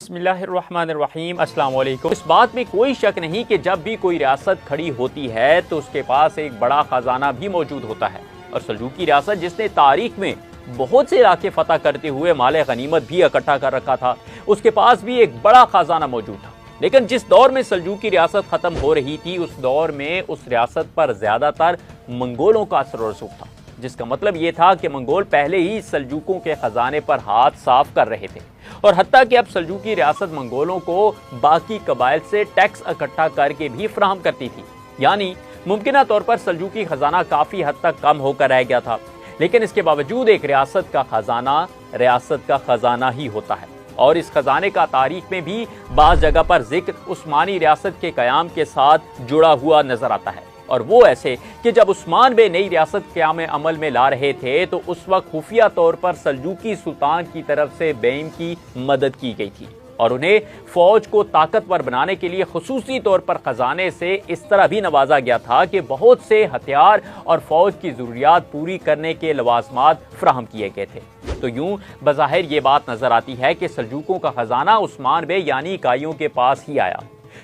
बिस्मिल्लाहिर्रहमानिर्रहीम, अस्सलाम वालेकुम। इस बात में कोई शक नहीं कि जब भी कोई रियासत खड़ी होती है तो उसके पास एक बड़ा खजाना भी मौजूद होता है। और सल्जूकी रियासत जिसने तारीख में बहुत से इलाके फतह करते हुए माले गनीमत भी इकट्ठा कर रखा था, उसके पास भी एक बड़ा खजाना मौजूद था। लेकिन जिस दौर में सल्जूकी रियासत खत्म हो रही थी, उस दौर में उस रियासत पर ज्यादातर मंगोलों का असर और रसूख था, जिसका मतलब ये था कि मंगोल पहले ही सल्जूकों के खजाने पर हाथ साफ कर रहे थे। और हत्ता कि अब सल्जूकी रियासत मंगोलों को बाकी कबाइल से टैक्स इकट्ठा करके भी फराहम करती थी, यानी मुमकिना तौर पर सल्जूकी खजाना काफी हद तक कम होकर रह गया था। लेकिन इसके बावजूद एक रियासत का खजाना ही होता है। और इस खजाने का तारीख में भी बाज़ जगह पर जिक्र उस्मानी रियासत के कयाम के साथ जुड़ा हुआ नजर आता है। और वो ऐसे कि जब उस्मान बे नई रियासत क़याम अमल में ला रहे थे तो उस वक्त खुफिया तौर पर सल्जूकी सुल्तान की तरफ से बेइम की मदद की गई थी और उन्हें फौज को ताकतवर बनाने के लिए खुसूसी तौर पर खजाने से इस तरह भी नवाजा गया था कि बहुत से हथियार और फौज की जरूरियात पूरी करने के लवाजमात फ्राहम किए गए थे। तो यूं बज़ाहिर ये बात नजर आती है कि सल्जूकों का खजाना उस्मान बे यानी इकाइयों के पास ही आया।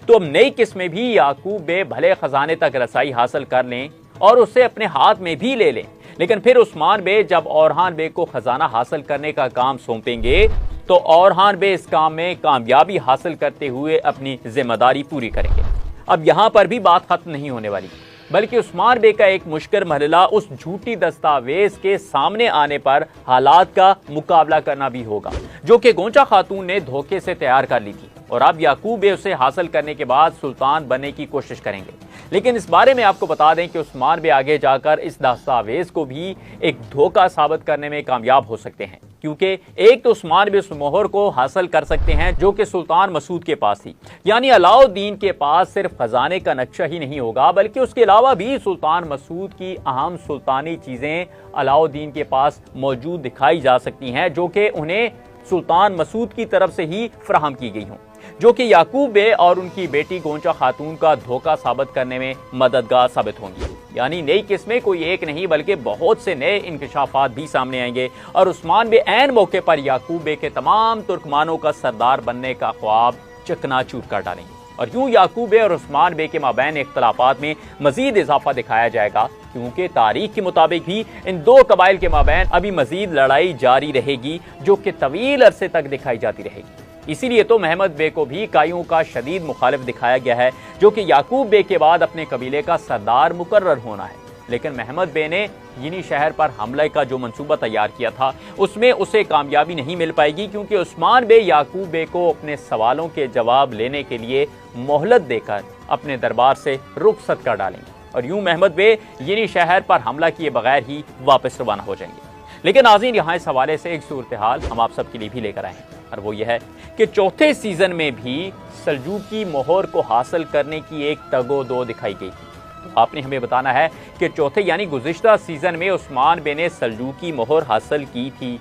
तो अब नई किस्में भी याकूब बे भले खजाने तक रसाई हासिल कर लें और उसे अपने हाथ में भी ले लें, लेकिन फिर उस्मान बे जब औरहान बे को खजाना हासिल करने का काम सौंपेंगे तो औरहान बे इस काम में कामयाबी हासिल करते हुए अपनी जिम्मेदारी पूरी करेंगे। अब यहाँ पर भी बात खत्म नहीं होने वाली, बल्कि उस्मान बे का एक मुश्किल मरहला उस झूठी दस्तावेज के सामने आने पर हालात का मुकाबला करना भी होगा, जो कि गोंचा खातून ने धोखे से तैयार कर ली थी। और अब याकूब बे उसे हासिल करने के बाद सुल्तान बनने की कोशिश करेंगे। लेकिन इस बारे में आपको बता दें कि उस्मान बे आगे जाकर इस दस्तावेज को भी एक धोखा साबित करने में कामयाब हो सकते हैं, क्योंकि एक तो उस्मान बे उस मोहर को हासिल कर सकते हैं जो कि सुल्तान मसूद के पास थी, यानी अलाउद्दीन के पास सिर्फ खजाने का नक्शा ही नहीं होगा बल्कि उसके अलावा भी सुल्तान मसूद की अहम सुल्तानी चीजें अलाउद्दीन के पास मौजूद दिखाई जा सकती हैं, जो कि उन्हें सुल्तान मसूद की तरफ से ही फराहम की गई हों, जो कि याकूब बे और उनकी बेटी गोंचा खातून का धोखा साबित करने में मददगार साबित होंगी। यानी नई किस्में कोई एक नहीं बल्कि बहुत से नए इंकशाफात भी सामने आएंगे और उस्मान बे ऐन मौके पर याकूब बे के तमाम तुर्कमानों का सरदार बनने का ख्वाब चकनाचूर कर डालेंगे। और यूं याकूब बे और उस्मान बे के माबैन इख्तलाफात में मजीद इजाफा दिखाया जाएगा, क्योंकि तारीख के मुताबिक भी इन दो कबाइल के माबैन अभी मजीद लड़ाई जारी रहेगी, जो कि तवील अरसे तक दिखाई जाती रहेगी। इसीलिए तो महमद बे को भी इकाइयों का शदीद मुखालिफ दिखाया गया है, जो कि याकूब बे के बाद अपने कबीले का सरदार मुकर्रर होना है। लेकिन महमद बे ने यिनी शहर पर हमले का जो मंसूबा तैयार किया था उसमें उसे कामयाबी नहीं मिल पाएगी, क्योंकि उस्मान बे याकूब बे को अपने सवालों के जवाब लेने के लिए मोहलत देकर अपने दरबार से रुखसत कर डालेंगे और यूं महमद बे यिनी शहर पर हमला किए बगैर ही वापस रवाना हो जाएंगे। लेकिन नाज़रीन, यहाँ इस हवाले से एक सूरत हाल हम आप सबके लिए भी लेकर आए हैं, और वो यह है कि चौथे सीजन में भी सल्जूकी मोहर को हासिल करने की एक तगो दो दिखाई गई थी। तो आपने हमें बताना है कि चौथे यानी गुज़िश्ता सीजन में उस्मान बे ने सल्जूकी मोहर हासिल की थी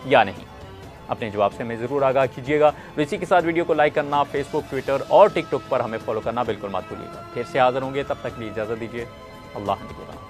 या नहीं। अपने जवाब से हमें जरूर आगाह कीजिएगा। तो इसी के साथ वीडियो को लाइक करना, फेसबुक, ट्विटर और टिकटॉक पर हमें फॉलो करना बिल्कुल मत भूलिएगा। फिर से हाजिर होंगे, तब तक के लिए इजाजत दीजिए। अल्लाह निगहबान।